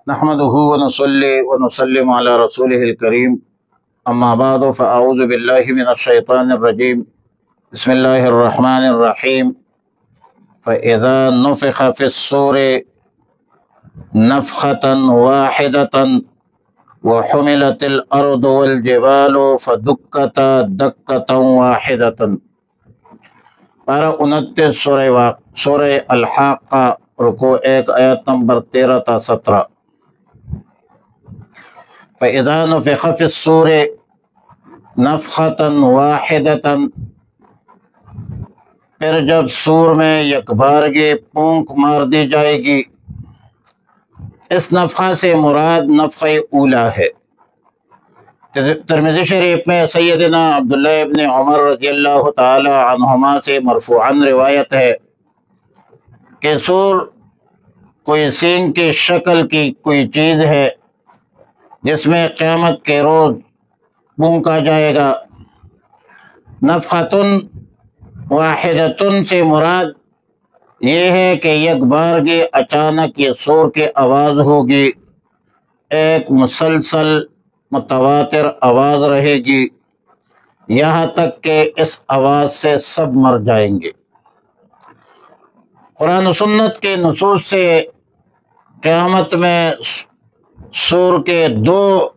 نحمده ونصلي ونسلم على رسوله الكريم اما بعد فاعوذ بالله من الشيطان الرجيم بسم الله الرحمن الرحيم فاذا نفخ في الصور نفخة واحدة وحملت الارض والجبال فدكتا دكة واحدة۔ پارہ 29 سورہ الحاقہ، رکوع 1 آیت نمبر 13 تا 17۔ فَإِذَا نُفِخَ فِي الصُّورِ نَفْخَةً وَاحِدَةً، پھر جب سور میں یک بارگی پونک مار دی جائے گی۔ اس نفخہ سے مراد نفخہ اولا ہے۔ ترمذی شریف میں سیدنا عبداللہ ابن عمر رضی اللہ تعالی عنہما سے مرفوعاً روایت ہے کہ سور کوئی سینگ کی شکل کی کوئی چیز ہے جس میں قیامت کے روز پھونکا جائے گا۔ نفخۃ واحدۃ سے مراد یہ ہے کہ یک بارگی اچانک یہ سور کی آواز ہوگی، ایک مسلسل متواتر آواز رہے گی، یہاں تک کہ اس آواز سے سب مر جائیں گے۔ قرآن و سنت کے نصوص سے قیامت میں سور کے 2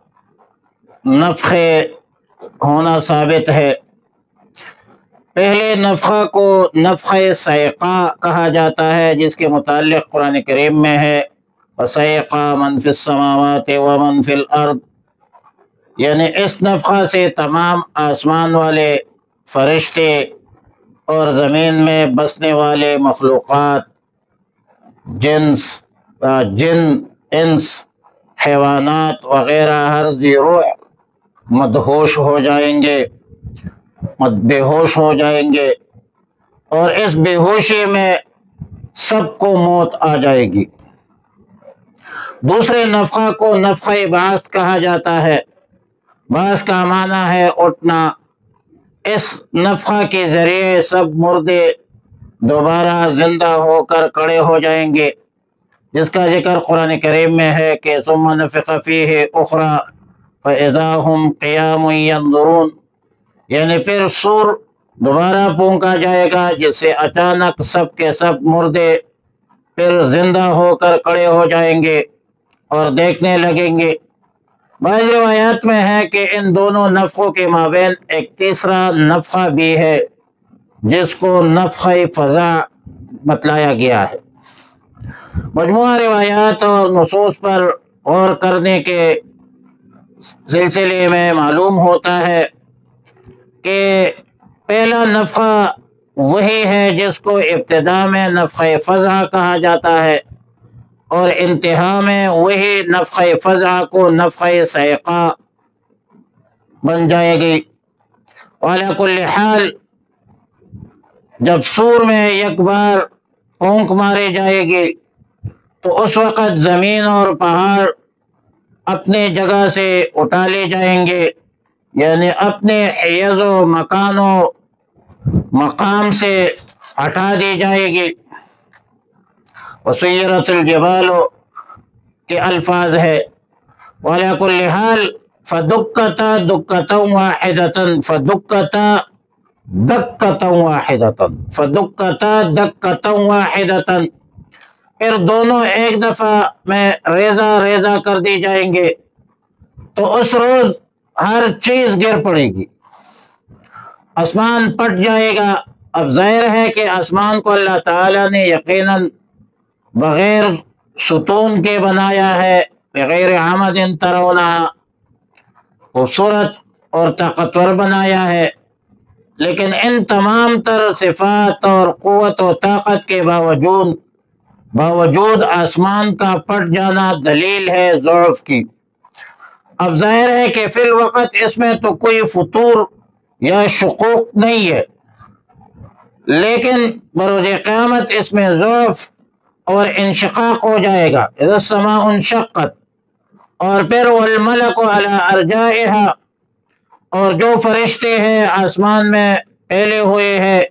نفخے ہونا ثابت ہے۔ پہلے نفخہ کو نفخہ صیقہ کہا جاتا ہے، جس کے متعلق قرآن کریم میں ہے وَصَیقَ مَن فِی السَّمَاوَاتِ وَمَن فِی الْأَرْضِ، یعنی اس نفخہ سے تمام آسمان والے فرشتے اور زمین میں بسنے والے مخلوقات، جن، انس، حیوانات وغیرہ ہر ذی روح مدہوش ہو جائیں گے، بے ہوش ہو جائیں گے، اور اس بے ہوشی میں سب کو موت آ جائے گی۔ دوسرے نفخہ کو نفخہ بعث کہا جاتا ہے۔ بعث کا معنی ہے اٹھنا۔ اس نفخہ کے ذریعے سب مردے دوبارہ زندہ ہو کر کھڑے ہو جائیں گے، جس کا ذکر قرآن کریم میں ہے کہ ثم نفخ فیہ اخری فاذا ہم قیام ینظرون، یعنی پھر سور دوبارہ پھونکا جائے گا، جس سے اچانک سب کے سب مردے پھر زندہ ہو کر کھڑے ہو جائیں گے اور دیکھنے لگیں گے۔ بعض روایات میں ہے کہ ان دونوں نفخوں کے مابین ایک تیسرا نفخہ بھی ہے، جس کو نفخہ فزع بتلایا گیا ہے۔ مجموعہ روایات اور نصوص پر غور کرنے کے سلسلے میں معلوم ہوتا ہے کہ پہلا نفخہ وہی ہے جس کو ابتدا میں نفخہ فزع کہا جاتا ہے، اور انتہا میں وہی نفخہ فزع کو نفخہ صیقہ بن جائے گی۔ وعلی کل حال جب سور میں یک بار پھونک مارے جائے گی تو اس وقت زمین اور پہاڑ اپنے جگہ سے اٹھا لے جائیں گے، یعنی اپنے حیز و مکان و مقام سے ہٹا دی جائے گی۔ وسیرت الجبال کے الفاظ ہے۔ وعلی کل حال فدکتا دکتا واحدتا، فدکتا دکتا واحدتا، فدکتا دکتا واحدتا، پھر دونوں ایک دفعہ میں ریزہ ریزہ کر دی جائیں گے، تو اس روز ہر چیز گر پڑے گی، آسمان پھٹ جائے گا۔ اب ظاہر ہے کہ آسمان کو اللہ تعالیٰ نے یقیناً بغیر ستون کے بنایا ہے، بغیر عمد ترونہا، خوبصورت اور طاقتور بنایا ہے، لیکن ان تمام تر صفات اور قوت و طاقت کے باوجود آسمان کا پھٹ جانا دلیل ہے ضعف کی۔ اب ظاہر ہے کہ فی الوقت اس میں تو کوئی فطور یا شقوق نہیں ہے، لیکن بروز قیامت اس میں ضعف اور انشقاق ہو جائے گا، اذا السماء انشقت، اور پھر والملک علی ارجائها، اور جو فرشتے ہیں آسمان میں پھیلے ہوئے ہیں،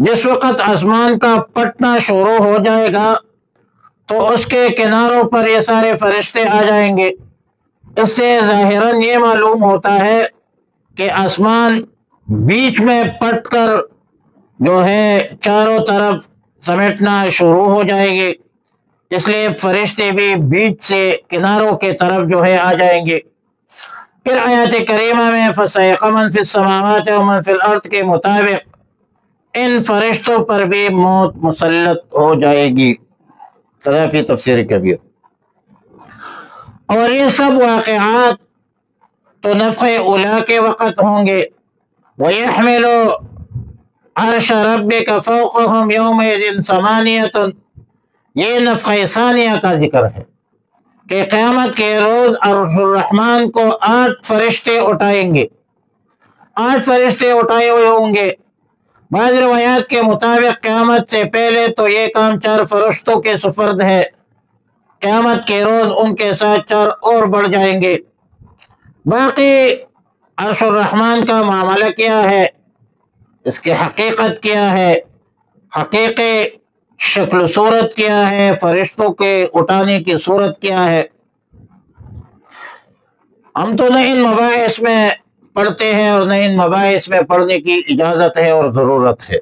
جس وقت آسمان کا پھٹنا شروع ہو جائے گا تو اس کے کناروں پر یہ سارے فرشتے آ جائیں گے۔ اس سے ظاہراً یہ معلوم ہوتا ہے کہ آسمان بیچ میں پٹ کر جو ہے چاروں طرف سمیٹنا شروع ہو جائے گی، اس لیے فرشتے بھی بیچ سے کناروں کے طرف جو ہے آ جائیں گے۔ پھر آیات کریمہ میں فَصَعِقَ مَن فِي السَّمَاوَاتِ وَمَن فِي الْأَرْضِ کے مطابق ان فرشتوں پر بھی موت مسلط ہو جائے گی، فی تفسیر کبیر۔ اور یہ سب واقعات تو نفخ اولیٰ کے وقت ہوں گے۔ وَيَحْمِلُ عَرْشَ رَبِّكَ فَوْقَهُمْ يَوْمَئِذٍ ثَمَانِيَةٌ، یہ نفخ ثانیہ کا ذکر ہے کہ قیامت کے روز عرش الرحمن کو 8 فرشتے اٹھائیں گے، 8 فرشتے اٹھائے ہوئے ہوں گے۔ بعض روایات کے مطابق قیامت سے پہلے تو یہ کام 4 فرشتوں کے سپرد ہے، قیامت کے روز ان کے ساتھ 4 اور بڑھ جائیں گے۔ باقی عرش الرحمن کا معاملہ کیا ہے، اس کی حقیقت کیا ہے، حقیقی شکل و صورت کیا ہے، فرشتوں کے اٹھانے کی صورت کیا ہے، ہم تو نہ ان مباحث میں پڑھتے ہیں اور نہ ان مباحث میں پڑھنے کی اجازت ہے اور ضرورت ہے۔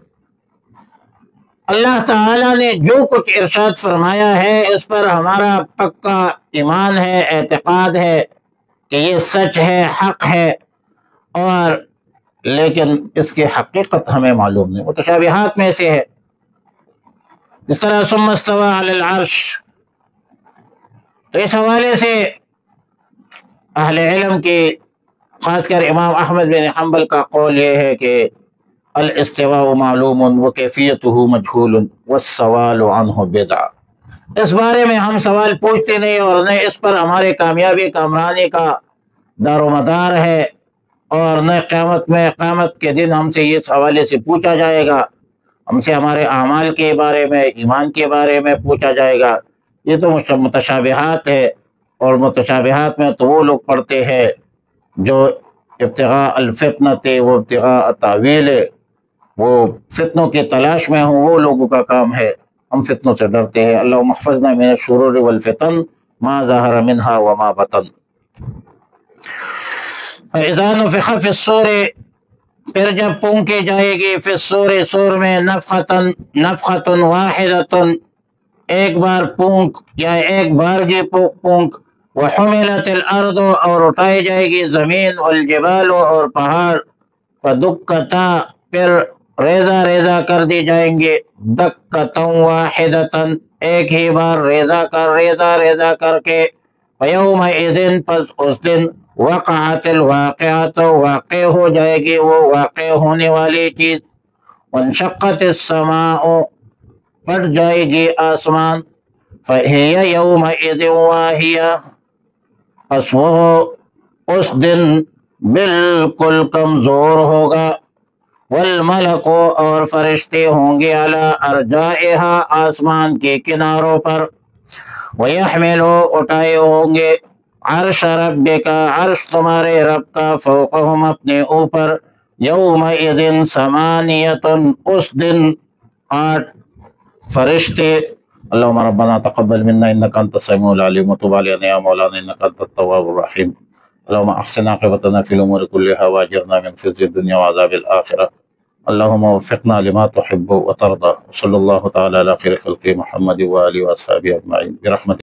اللہ تعالیٰ نے جو کچھ ارشاد فرمایا ہے اس پر ہمارا پکا ایمان ہے، اعتقاد ہے کہ یہ سچ ہے، حق ہے، اور لیکن اس کی حقیقت ہمیں معلوم نہیں، متشابہات میں سے ہے۔ اس طرح ثم استوى علی العرش، تو اس حوالے سے اہل علم کی خاص کر امام احمد بن حنبل کا قول یہ ہے کہ الاستواء معلوم وکیفیتہ مجہول والسوال عنہ بدعہ، اس بارے میں ہم سوال پوچھتے نہیں اور نہ اس پر ہمارے کامیابی کامرانی کا دار و مدار ہے، اور نہ قیامت کے دن ہم سے اس حوالے سے پوچھا جائے گا، ہم سے ہمارے اعمال کے بارے میں، ایمان کے بارے میں پوچھا جائے گا۔ یہ تو متشابہات ہے، اور متشابہات میں تو وہ لوگ پڑھتے ہیں جو ابتغاء الفتنۃ و ابتغاء تاویل، وہ فتنوں کی تلاش میں ہوں، وہ لوگوں کا کام ہے۔ ہم فتنوں سے ڈرتے ہیں، اللہم احفظنا من الشرور والفتن ما ظہر منہا وما بطن۔ فاذا نفخ فی الصور، پھر جب پونکی جائے گی فی الصور، صور میں نفخۃ واحدۃ، ایک بار پونک یا ایک بار جی پونک، وحملت الارض، اور اٹھائی جائے گی زمین، والجبال، اور پہاڑ، فدکتا، پھر ریزہ ریزہ کر دی جائیں گے، دکتا واحدۃ، ایک ہی بار ریزہ کر کے، فیومئذ، پس اس دن، وقعت الواقعۃ، واقع ہو جائے گی وہ واقع ہونے والی چیز، وانشقت السماء، پھٹ جائے گی آسمان، فہی یومئذ واہیہ، پس وہ اس دن بالکل کمزور ہوگا، والملک، اور فرشتے ہوں گے، علی ارجائہا، آسمان کے کناروں پر، ویحملو، اٹھائے ہوں گے، عرش ربک، عرش تمہارے رب کا، فوقہم، اپنے اوپر، یومئذ ثمانیۃ، اس دن 8 فرشتے۔ اللہم ربنا تقبل منا انک انت السمیع العلیم وتب علینا یا مولانا انک انت التواب الرحیم۔ اللہم احسن عاقبتنا فی الامور کلها واجرنا من خزي الدنیا وعذاب الآخرة۔ اللہم وفقنا لما تحب وترضى، صلی اللہ تعالی علی خیر خلق محمد وآلہ وصحبہ اجمعین برحمتک۔